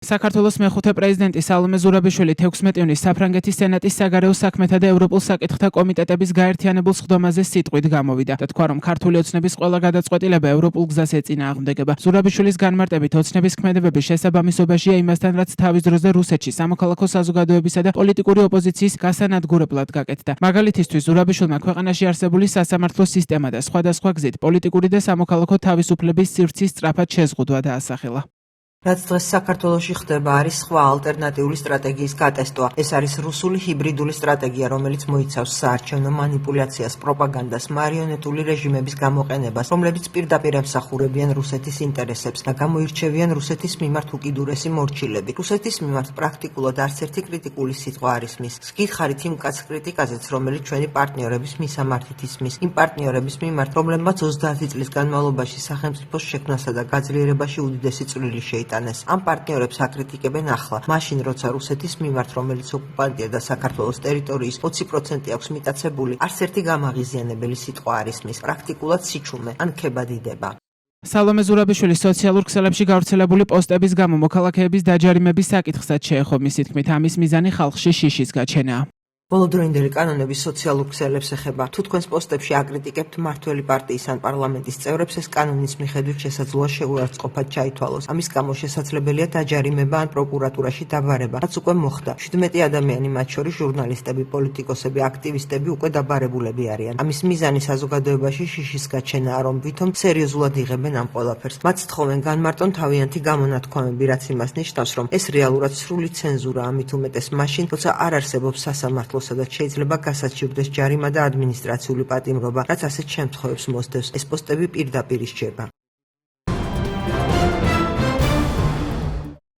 საქართველოს მეხუთე პრეზიდენტი სალომე ზურაბიშვილი 16 ივნისს საფრანგეთის სენატის საგარეო საქმეთა და ევროპულ საკითხთა კომიტეტების გაერთიანებულ სხდომაზე სიტყვით გამოვიდა და თქვა, რომ ქართული ოცნების ყველა გადაწყვეტილება ევროპულ გზას ეწინააღმდეგება. ზურაბიშვილის განმარტებით, ოცნების ქმედებების შესაბამისობაშია იმასთან, რაც თავის დროზე რუსეთში სამოქალაქო საზოგადოებისა და პოლიტიკური ოპოზიციის გასანადგურებლად გაკეთდა. მაგალითისთვის, ზურაბიშვილმა ქვეყანაში არსებული სასამართლო სისტემა და სხვადასხვა გზით პოლიტიკური და სამოქალაქო თავისუფლების სივრცის სწრაფად შეზღუდვა დაასახელა. რაც დღეს საქართველოში ხდება, არის სხვა ალტერნატიული სტრატეგიის გატესტვა. ეს არის რუსული ჰიბრიდული სტრატეგია, რომელიც მოიცავს საარჩევნო манипуляციას, პროპაგანდას, მარიონეტული რეჟიმების გამოყენებას, რომლებიც პირდაპირ ემსახურებიან რუსეთის ინტერესებს და გამოირჩევიან რუსეთის მიმართ უკიდურესი მორჩილები. რუსეთის მიმართ პრაქტიკულად არც ერთი კრიტიკული სიტყვა არ ისმის. გითხარით იმ კაც კრიტიკაზეც, რომელიც ჩვენი პარტნიორების მისამართით ისმის. იმ პარტნიორების მიმართ, რომლებმაც 30 წლის განმავლობაში სახელმწიფოს შექმნასა და გაძლიერებაში უდიდესი წვლილი შეიტანეს. ამ პარტნიორებს აკრიტიკებენ ახლა, მაშინ როცა რუსეთის მიმართ, რომელიც ოკუპანტია და საქართველოს ტერიტორიის 20% აქვს მიტაცებული, არც ერთი გამაღიზიანებელი სიტყვა არ ისმის. პრაქტიკულად სიჩუმე ან ქებადიდება. სალომე ზურაბიშვილის სოციალურ ქსელებში გავრცელებული პოსტების გამო მოქალაქეების დაჯარიმების საკითხსაც შეეხო. მისი თქმით, ამის მიზანი ხალხში შიშის გაჩენაა. ბოლოდროინდელი კანონების სოციალურ ქსელებს ეხება. თუ თქვენს პოსტებში აკრიტიკებთ მმართველი პარტიის ან პარლამენტის წევრებს, ეს კანონის მიხედვით შესაძლოა შეურაცხყოფად ჩაითვალოს. ამის გამო შესაძლებელია დაჯარიმება ან პროკურატურაში დაბარება, რაც უკვე მოხდა. 17 ადამიანი, მათ შორის ჟურნალისტები, პოლიტიკოსები, აქტივისტები უკვე დაბარებულები არიან. ამის მიზანი საზოგადოებაში შიშის გაჩენაა, რომ ვითომ სერიოზულად იღებენ ამ ყველაფერს. მათ სთხოვენ განმარტონ თავიანთი გამონათქვამები, რაც იმას ნიშნავს, რომ ეს რეალურად სრული ცენზურა, ამით უმეტეს მაშინ, როცა არ არსებობს სასამართლო სადაც შეიძლება გასაჩივრდეს ჯარიმა და ადმინისტრაციული პატიმრობა, რაც ასეთ შემთხვევებს მოსდევს. ეს პოსტები პირდაპირ ისჯება.